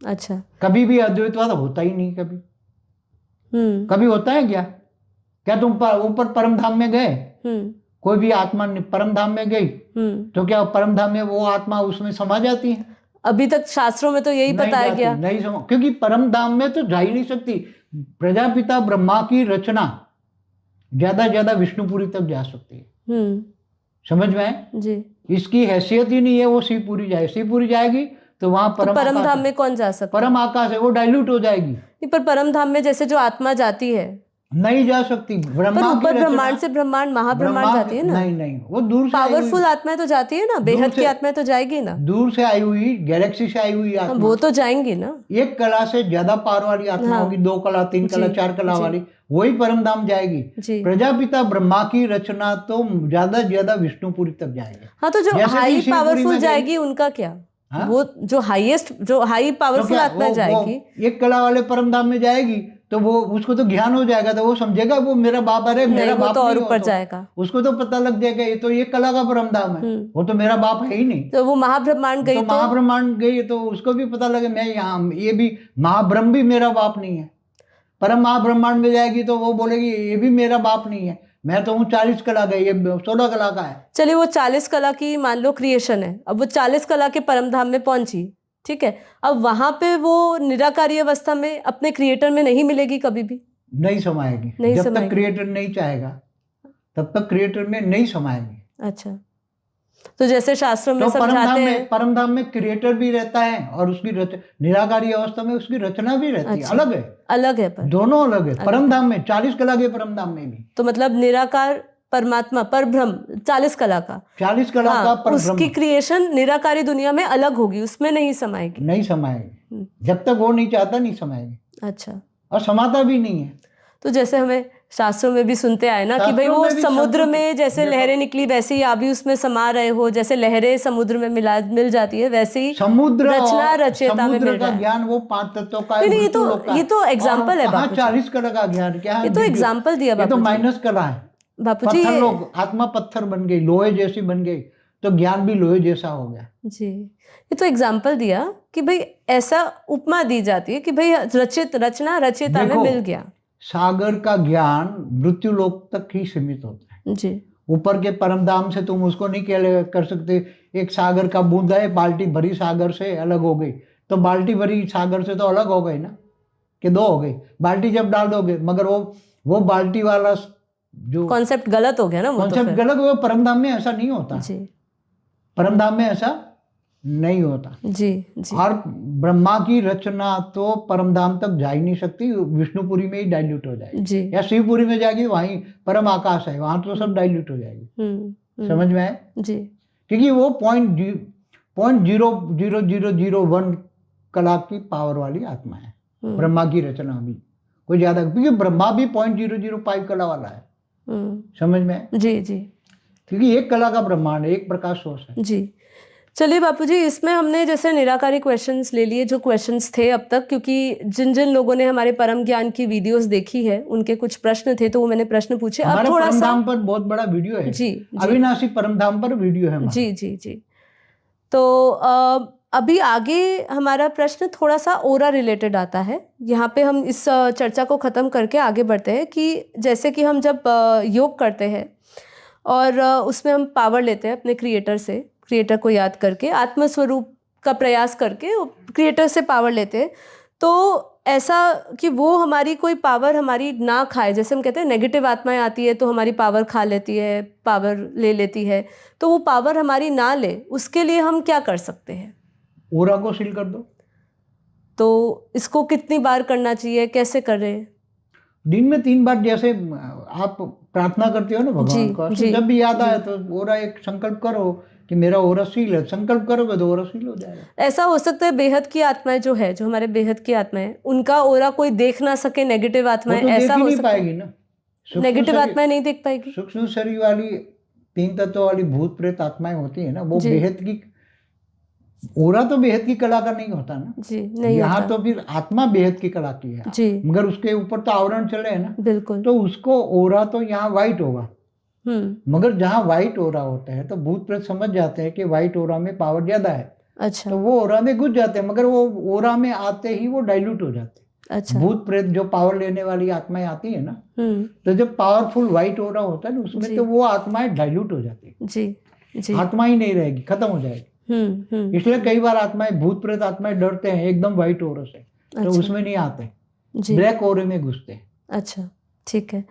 अच्छा। कभी भी अद्वैतवाद होता ही नहीं कभी। कभी होता है क्या? क्या तुम ऊपर परम धाम में गए, कोई भी आत्मा परम धाम में गई तो क्या परम धाम में वो आत्मा उसमें समा जाती है? अभी तक शास्त्रों में तो यही बताया गया, नहीं समा, क्योंकि परम धाम में तो जा ही नहीं सकती। प्रजापिता ब्रह्मा की रचना ज्यादा विष्णुपुरी तक जा सकती है। समझ में आए जी। इसकी हैसियत ही नहीं है वो शिवपुरी जाए। शिवपुरी जाएगी तो वहां परम धाम में कौन जा सकता? परम आकाश है, वो डाइल्यूट हो जाएगी। पर परम धाम में जैसे जो आत्मा जाती है नहीं जा सकती। पर ऊपर ब्रह्मांड से ब्रह्मांड महाब्रह्मांड जाती है ना। नहीं वो दूर से पावरफुल आत्माएं तो जाती है ना, बेहद की आत्माएं तो जाएगी ना। दूर से आई हुई, गैलेक्सी से आई हुई आत्मा वो तो जाएंगी ना। एक कला से ज्यादा पावर वाली आत्मा होगी, 2 कला 3 कला 4 कला वाली, वही परम धाम जाएगी। प्रजापिता ब्रह्मा की रचना तो ज्यादा विष्णुपुरी तक जाएगी। हाँ, तो जो हाई पावरफुल जाएगी उनका क्या? वो जो हाईएस्ट, जो हाई पावरफुल आत्मा जाएगी, एक कला वाले परम धाम में जाएगी तो वो उसको तो ज्ञान हो जाएगा, तो वो समझेगा वो मेरा बाप, अरे मेरा बाप तो और ऊपर जाएगा, उसको तो पता लग जाएगा ये तो एक कला का परम धाम है, वो तो मेरा बाप है ही नहीं। तो वो महाब्रह्मांड गई, तो महाब्रह्मांड गई तो उसको भी पता लगे मैं यहाँ, ये भी महाब्रह्म भी मेरा बाप नहीं है। परम महाब्रह्मांड में जाएगी तो वो बोलेगी ये भी मेरा बाप नहीं है, मैं तो हूँ 40 कला का, ये 16 कला का है। चलिए वो 40 कला की मान लो क्रिएशन है, अब वो 40 कला के परम धाम में पहुंची, ठीक है, अब वहां पे वो निराकारी अवस्था में अपने क्रिएटर में नहीं मिलेगी, कभी भी नहीं समाएगी। जब तक क्रिएटर नहीं चाहेगा तब तक क्रिएटर में नहीं समाएगी। अच्छा, तो जैसे शास्त्रों में समझाते हैं परम धाम में क्रिएटर भी रहता है और उसकी निराकारी अवस्था में उसकी रचना भी रहती है। अलग है पर दोनों अलग है। परम धाम में 40 कला के परम धाम में भी, तो मतलब निराकार परमात्मा पर ब्रह्म 40 कला का पर उसकी क्रिएशन निराकारी दुनिया में अलग होगी, उसमें नहीं समाएगी। जब तक वो नहीं चाहता नहीं समाएगी। अच्छा, और समाता भी नहीं है। तो जैसे हमें शास्त्रों में भी सुनते आए ना कि भाई वो समुद्र में जैसे लहरें निकली वैसे ही आप भी उसमें समा रहे हो, जैसे लहरें समुद्र में मिल जाती है वैसे ही समुद्र रचना रचयिता में मिल रहा है। ज्ञान वो 5 तत्वों का है। ये तो एग्जाम्पल है बापू, 40 कला का ज्ञान क्या है? ये तो एग्जाम्पल दिया बापू, ये तो माइनस कला है बापू जी। लोग आत्मा पत्थर बन गई, लोहे जैसी बन गई, तो ज्ञान भी लोहे जैसा हो गया जी। ये तो एग्जाम्पल दिया कि भाई ऐसा उपमा दी जाती है कि भाई रचना रचयिता में मिल गया। सागर का ज्ञान मृत्यु लोक तक ही सीमित होता है जी। ऊपर के परम धाम से तुम उसको नहीं कर सकते। एक सागर का बूंद है, बाल्टी भरी सागर से अलग हो गई, तो बाल्टी भरी सागर से तो अलग हो गई ना, कि 2 हो गई। बाल्टी जब डाल दोगे, मगर वो बाल्टी वाला जो कॉन्सेप्ट गलत हो गया ना, कॉन्सेप्ट गलत हो गया। परम धाम में ऐसा नहीं होता जी। परम धाम में ऐसा नहीं होता जी जी। और ब्रह्मा की रचना तो परम धाम तक जा ही नहीं सकती, विष्णुपुरी में ही डाइल्यूट हो जाएगी जी। या शिवपुरी में जाएगी, वहीं परम आकाश है, वहां तो सब डाइल्यूट हो जाएगी। समझ में आए जी। क्योंकि वो 0.00001 कला की पावर वाली आत्मा है ब्रह्मा की रचना भी, कोई ज्यादा, क्योंकि ब्रह्मा भी 0.005 कला वाला है। समझ में आए? जी जी। क्योंकि एक कला का ब्रह्मांड है, एक प्रकाश सोर्स है। जी। चलिए बापू जी, इसमें हमने जैसे निराकारी क्वेश्चंस ले लिए, जो क्वेश्चंस थे अब तक, क्योंकि जिन लोगों ने हमारे परम ज्ञान की वीडियोस देखी है उनके कुछ प्रश्न थे, तो वो मैंने प्रश्न पूछे। अब थोड़ा सा परमधाम पर बहुत बड़ा वीडियो है जी, अविनाशी परमधाम पर वीडियो है जी जी जी। तो अभी आगे हमारा प्रश्न थोड़ा सा ओरा रिलेटेड आता है। यहाँ पे हम इस चर्चा को ख़त्म करके आगे बढ़ते हैं कि जैसे कि हम जब योग करते हैं और उसमें हम पावर लेते हैं अपने क्रिएटर से, क्रिएटर को याद करके, आत्मस्वरूप का प्रयास करके क्रिएटर से पावर लेते हैं, तो ऐसा कि वो हमारी कोई पावर हमारी ना खाए। जैसे हम कहते हैं नेगेटिव आत्माएं आती है तो हमारी पावर खा लेती है, पावर ले लेती है, तो वो पावर हमारी ना ले, उसके लिए हम क्या कर सकते हैं? ओरा को सील कर दो। तो इसको कितनी बार करना चाहिए, कैसे करें? दिन में 3 बार, जैसे आप प्रार्थना करते हो ना भगवान को, जब भी याद आए तो ओरा एक संकल्प करो कि मेरा ओरा सील है। संकल्प करोगे तो ओरा सील हो जाएगा। ऐसा हो सकता है बेहद की आत्माएं जो है, जो हमारे बेहद की आत्माएं, उनका ओरा कोई देख ना सके, नेगेटिव आत्माएं, तो ऐसा हो सकता है? पाएगी ना, नेगेटिव आत्माएं नहीं देख पाएगी। सूक्ष्म शरीर वाली 3 तत्वों वाली भूत प्रेत आत्माएं होती है ना, वो बेहद की, ओरा तो बेहद की कला का नहीं होता ना जी, नहीं यहाँ होता। तो फिर आत्मा बेहद की कला की है जी, मगर उसके ऊपर तो आवरण चले है ना, बिल्कुल, तो उसको ओरा तो यहाँ व्हाइट होगा। मगर जहाँ व्हाइट ओरा होता है तो भूत प्रेत समझ जाते हैं कि व्हाइट ओरा में पावर ज्यादा है, अच्छा तो वो ओरा में घुस जाते हैं, मगर वो ओरा में आते ही वो डाइल्यूट हो जाते हैं। अच्छा। भूत प्रेत जो पावर लेने वाली आत्माएं आती है ना, तो जब पावरफुल व्हाइट ओरा होता है ना उसमें, जी। तो वो आत्माएं डाइल्यूट हो जाती है, जी जी। आत्मा ही नहीं रहेगी, खत्म हो जाएगी। इसलिए कई बार आत्माएं, भूत प्रेत आत्माएं डरते हैं एकदम व्हाइट ओरे से, तो अच्छा उसमें नहीं आते, जी। ब्लैक ओरे में घुसते हैं। अच्छा ठीक है।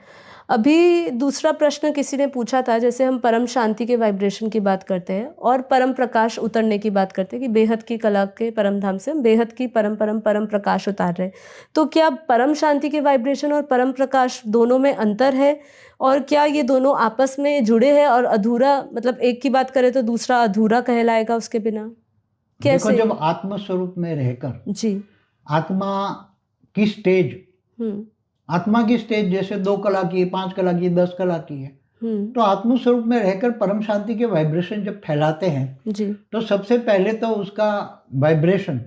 अभी दूसरा प्रश्न किसी ने पूछा था, जैसे हम परम शांति के वाइब्रेशन की बात करते हैं और परम प्रकाश उतरने की बात करते हैं कि बेहद की कला के परम धाम से हम बेहद की परम परम परम प्रकाश उतार रहे हैं, तो क्या परम शांति के वाइब्रेशन और परम प्रकाश दोनों में अंतर है, और क्या ये दोनों आपस में जुड़े हैं, और अधूरा मतलब एक की बात करें तो दूसरा अधूरा कहलाएगा उसके बिना, देखो, कैसे? जब आत्म स्वरूप में रहकर जी। आत्मा की स्टेज, आत्मा की स्टेज जैसे 2 कला की है, 5 कला की है, 10 कला की है, तो आत्म स्वरूप में रहकर परम शांति के वाइब्रेशन जब फैलाते हैं जी। तो सबसे पहले तो उसका वाइब्रेशन,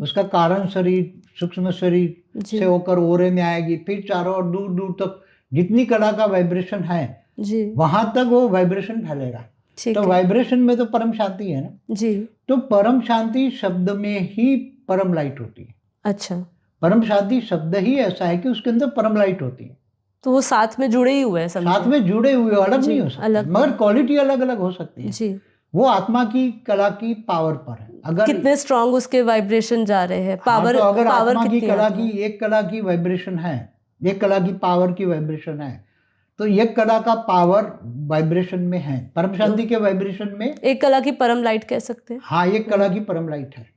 उसका कारण शरीर, सूक्ष्म शरीर जी। से होकर ओरे में आएगी, फिर चारों ओर दूर दूर तक जितनी कला का वाइब्रेशन है जी। वहां तक वो वाइब्रेशन फैलेगा। तो वाइब्रेशन में तो परम शांति है ना जी। तो परम शांति शब्द में ही परम लाइट होती है। अच्छा, परम शांति शब्द ही ऐसा है कि उसके अंदर परम लाइट होती है, तो वो साथ में जुड़े ही हुए हैं, समझे? साथ में जुड़े हुए, अलग जी, नहीं हो सकते, अलग मगर नहीं। क्वालिटी अलग अलग हो सकती है। जी। वो आत्मा की कला की पावर पर है। अगर कितने स्ट्रांग उसके वाइब्रेशन जा रहे हैं, पावर, तो अगर पावर आत्मा की कितनी कला आती की है? एक कला की वाइब्रेशन है, एक कला की पावर की वाइब्रेशन है, तो एक कला का पावर वाइब्रेशन में है, परम शांति के वाइब्रेशन में एक कला की परम लाइट कह सकते हैं। हाँ, एक कला की परम लाइट है।